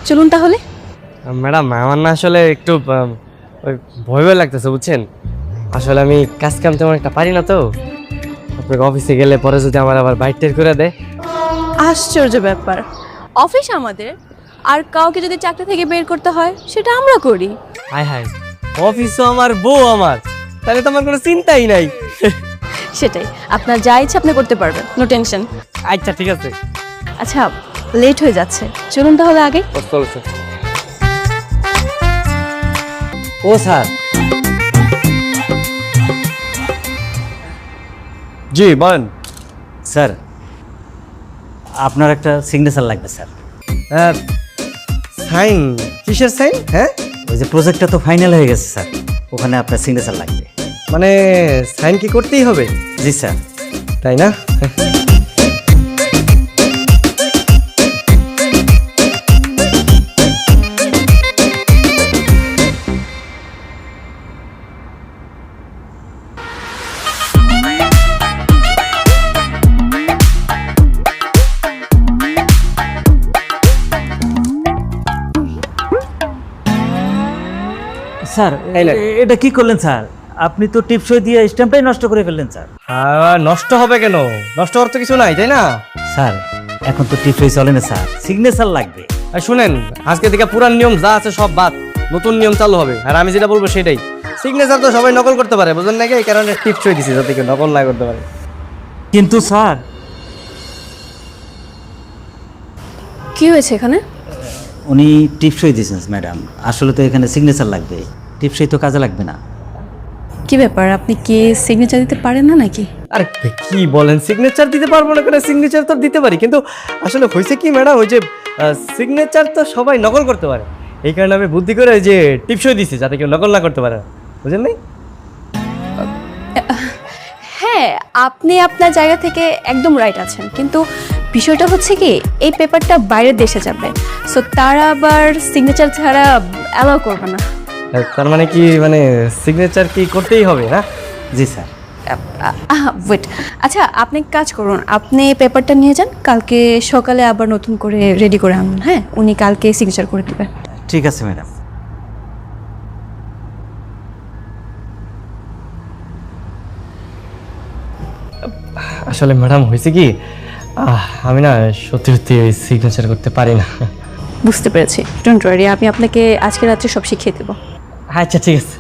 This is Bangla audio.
চলুন তাহলে। ম্যাডাম আমার না আসলে একটু ওই ভয় ভয় লাগতেছে বুঝছেন। আসলে আমি কাজ কাম তেমন একটা পারি না তো। আপনাকে অফিসে গেলে পরে যদি আমার আবার বাইট টের করে দেয়। আশ্চর্য ব্যাপার, অফিস আমাদের, আর কাউকে যদি চাকরি থেকে বের করতে হয় সেটা আমরা করি। হায় হায়, অফিসও আমার, বউ আমার, তাহলে তো আমার কোনো চিন্তাই নাই। সেটাই, আপনার যা ইচ্ছা আপনি করতে পারবেন, নো টেনশন। আচ্ছা ঠিক আছে। আচ্ছা লেট হয়ে যাচ্ছে, চলুন তাহলে আগে। চলছে। ও স্যার, জি বলেন। স্যার আপনার একটা সিগনেচার লাগবে স্যার। সাইন? কিসের সাইন? হ্যাঁ ওই যে প্রজেক্টটা তো ফাইনাল হয়ে গেছে স্যার, ওখানে আপনার সিগনেচার লাগবে। মানে সাইন কি করতেই হবে? জি স্যার। তাই না? স্যার এই নেন। এটা কি করলেন স্যার? আপনি তো টিপসই দিয়ে স্ট্যাম্পটাই নষ্ট করে ফেললেন স্যার। নষ্ট হবে কেন? নষ্ট হওয়ার তো কিছু নাই, তাই না? স্যার এখন তো টিপসই চলে না স্যার, সিগনেচার লাগবে। আর শুনেন, আজকে থেকে পুরান নিয়ম যা আছে সব বাদ, নতুন নিয়ম চালু হবে। আর আমি যেটা বলবো সেটাই। সিগনেচার তো সবাই নকল করতে পারে, বুঝলেন নাকি? এই কারণে টিপসই দিছি যাতে কেউ নকল না করতে পারে। কিন্তু স্যার, কি হয়েছে এখানে? উনি টিপসই দিয়েছেন ম্যাডাম, আসলে তো এখানে সিগনেচার লাগবে, টিপসই তো কাজে লাগবে না। কি ব্যাপার, আপনি কি সিগনেচার দিতে পারেন না নাকি? আরে কি বলেন, সিগনেচার দিতে পারবো না কেন? সিগনেচার তো দিতে পারি, কিন্তু আসলে হয়েছে কি ম্যাডাম, ওই যে সিগনেচার তো সবাই নকল করতে পারে। এই কারণে আমি বুদ্ধি করে ওই যে টিপসই দিছি যাতে কেউ নকল না করতে পারে, বুঝলেন নাই? হ্যাঁ, আপনি আপনার জায়গা থেকে একদম রাইট আছেন, কিন্তু বিষয়টা হচ্ছে কি, এই পেপারটা বাইরের দেশে যাবে, সো তারা আবার সিগনেচার ছাড়া অ্যালাউ করবে না। তার মানে কি, মানে সিগনেচার কি করতেই হবে না? জি স্যার। ওয়েট, আচ্ছা আপনি এক কাজ করুন, আপনি পেপারটা নিয়ে যান, কালকে সকালে আবার নতুন করে রেডি করে আনুন। হ্যাঁ, উনি কালকে সিগনেচার করে দেবেন। ঠিক আছে ম্যাডাম। আসলে ম্যাডাম হয়েছে কি, আমি না সত্যি সত্যি ওই সিগনেচার করতে পারি না। বুঝতে পেরেছি, ডোন্ট ওয়ারি, আমি আপনাকে আজকে রাত্রে সব শিখিয়ে দেবো। আচ্ছা ঠিক আছে।